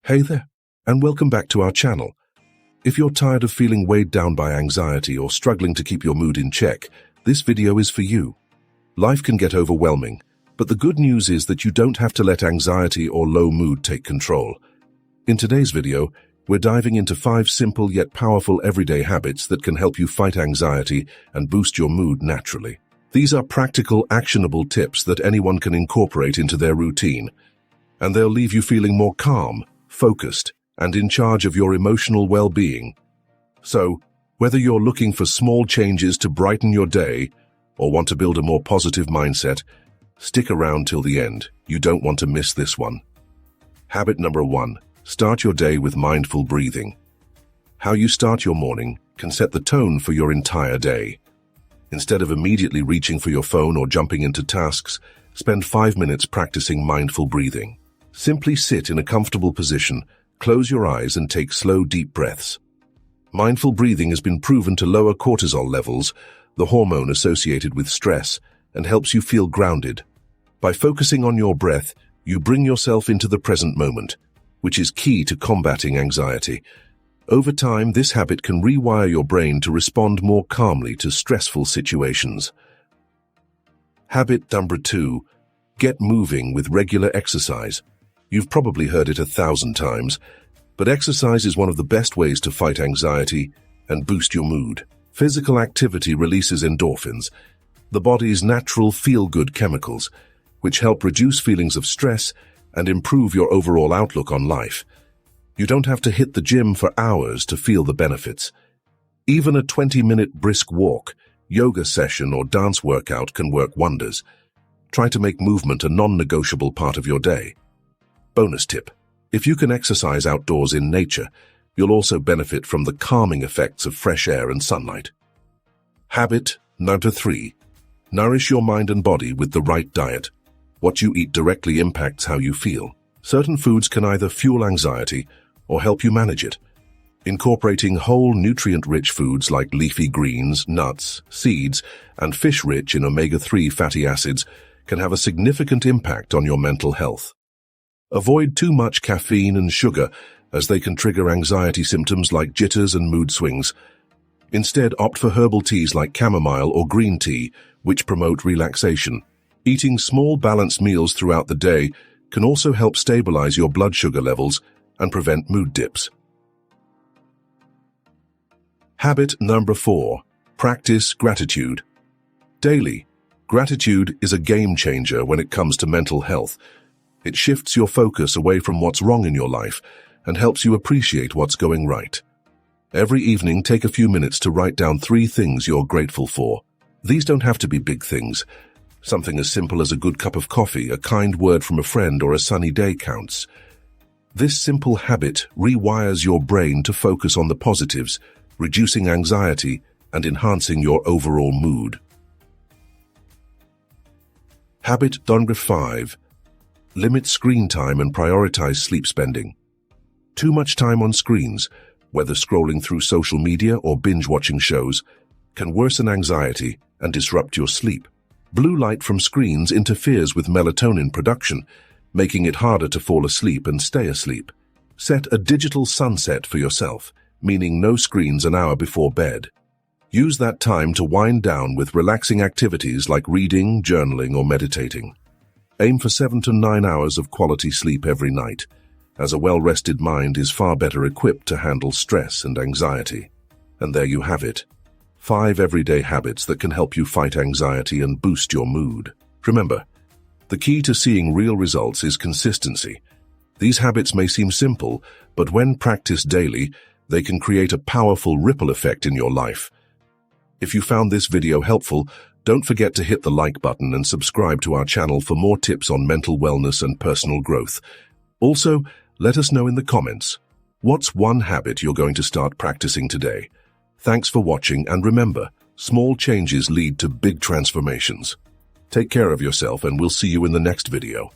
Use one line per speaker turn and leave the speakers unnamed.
Hey there, and welcome back to our channel. If you're tired of feeling weighed down by anxiety or struggling to keep your mood in check, this video is for you. Life can get overwhelming, but the good news is that you don't have to let anxiety or low mood take control. In today's video, we're diving into 5 simple yet powerful everyday habits that can help you fight anxiety and boost your mood naturally. These are practical, actionable tips that anyone can incorporate into their routine, and they'll leave you feeling more calm, focused, and in charge of your emotional well-being. So, whether you're looking for small changes to brighten your day or want to build a more positive mindset, stick around till the end. You don't want to miss this one. Habit number 1. Start your day with mindful breathing. How you start your morning can set the tone for your entire day. Instead of immediately reaching for your phone or jumping into tasks, spend 5 minutes practicing mindful breathing. Simply sit in a comfortable position, close your eyes and take slow, deep breaths. Mindful breathing has been proven to lower cortisol levels, the hormone associated with stress, and helps you feel grounded. By focusing on your breath, you bring yourself into the present moment, which is key to combating anxiety. Over time, this habit can rewire your brain to respond more calmly to stressful situations. Habit number 2. Get moving with regular exercise. You've probably heard it 1,000 times, but exercise is one of the best ways to fight anxiety and boost your mood. Physical activity releases endorphins, the body's natural feel-good chemicals, which help reduce feelings of stress and improve your overall outlook on life. You don't have to hit the gym for hours to feel the benefits. Even a 20-minute brisk walk, yoga session, or dance workout can work wonders. Try to make movement a non-negotiable part of your day. Bonus tip: if you can exercise outdoors in nature, you'll also benefit from the calming effects of fresh air and sunlight. Habit number 3. Nourish your mind and body with the right diet. What you eat directly impacts how you feel. Certain foods can either fuel anxiety or help you manage it. Incorporating whole, nutrient-rich foods like leafy greens, nuts, seeds, and fish rich in omega-3 fatty acids can have a significant impact on your mental health. Avoid too much caffeine and sugar, as they can trigger anxiety symptoms like jitters and mood swings. Instead, opt for herbal teas like chamomile or green tea, which promote relaxation. Eating small, balanced meals throughout the day can also help stabilize your blood sugar levels and prevent mood dips. Habit number 4. Practice gratitude. Daily, gratitude is a game changer when it comes to mental health. It shifts your focus away from what's wrong in your life and helps you appreciate what's going right. Every evening, take a few minutes to write down 3 things you're grateful for. These don't have to be big things. Something as simple as a good cup of coffee, a kind word from a friend, or a sunny day counts. This simple habit rewires your brain to focus on the positives, reducing anxiety and enhancing your overall mood. Habit number 5. Limit screen time and prioritize sleep spending. Too much time on screens, whether scrolling through social media or binge-watching shows, can worsen anxiety and disrupt your sleep. Blue light from screens interferes with melatonin production, making it harder to fall asleep and stay asleep. Set a digital sunset for yourself, meaning no screens an hour before bed. Use that time to wind down with relaxing activities like reading, journaling, or meditating. Aim for 7 to 9 hours of quality sleep every night, as a well-rested mind is far better equipped to handle stress and anxiety. And there you have it. 5 everyday habits that can help you fight anxiety and boost your mood. Remember, the key to seeing real results is consistency. These habits may seem simple, but when practiced daily, they can create a powerful ripple effect in your life. If you found this video helpful, don't forget to hit the like button and subscribe to our channel for more tips on mental wellness and personal growth. Also, let us know in the comments, what's one habit you're going to start practicing today? Thanks for watching, and remember, small changes lead to big transformations. Take care of yourself, and we'll see you in the next video.